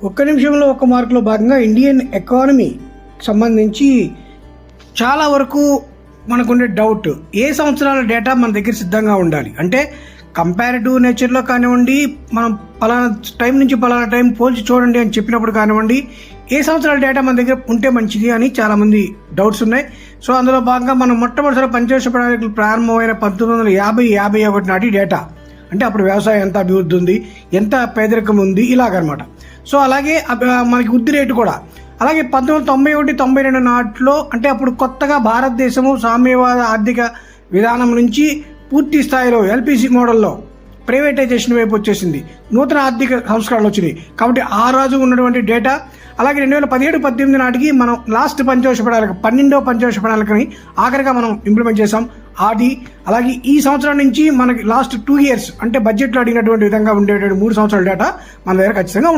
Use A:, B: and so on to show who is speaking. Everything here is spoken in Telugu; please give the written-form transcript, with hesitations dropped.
A: ఒక్క నిమిషంలో ఒక్క మార్కులో భాగంగా ఇండియన్ ఎకానమీ సంబంధించి చాలా వరకు మనకుండే డౌట్, ఏ సంవత్సరాల డేటా మన దగ్గర సిద్ధంగా ఉండాలి అంటే కంపారిటివ్ నేచర్లో కానివ్వండి, మనం పలానా టైం నుంచి పలానా టైం పోల్చి చూడండి అని చెప్పినప్పుడు కానివ్వండి, ఏ సంవత్సరాల డేటా మన దగ్గర ఉంటే మంచిది అని చాలామంది డౌట్స్ ఉన్నాయి. సో అందులో భాగంగా మనం మొట్టమొదటిసారి పంచవర్ష ప్రణాళికలు ప్రారంభమైన 1950-51 నాటి డేటా, అంటే అప్పుడు వ్యవసాయం ఎంత అభివృద్ధి ఉంది, ఎంత పేదరికం ఉంది, ఇలాగనమాట. సో అలాగే మనకి వృద్ధి రేటు కూడా అలాగే 1991-92 నాటిలో, అంటే అప్పుడు కొత్తగా భారతదేశము సామ్యవాద ఆర్థిక విధానం నుంచి పూర్తి స్థాయిలో ఎల్పిసి మోడల్లో ప్రైవేటైజేషన్ వైపు వచ్చేసింది, నూతన ఆర్థిక సంస్కరణలు వచ్చినాయి. కాబట్టి ఆ రోజు ఉన్నటువంటి డేటా, అలాగే 2017-18 నాటికి మనం లాస్ట్ పంచవర్ష ప్రణాళిక 12వ పంచవర్ష ప్రణాళికని ఆఖరిగా మనం ఇంప్లిమెంట్ చేసాం. అది అలాగే ఈ సంవత్సరం నుంచి మనకి లాస్ట్ 2 years అంటే బడ్జెట్లో అడిగినటువంటి విధంగా ఉండేటువంటి 3 సంవత్సరాల డేటా మన దగ్గర ఖచ్చితంగా ఉండాలి.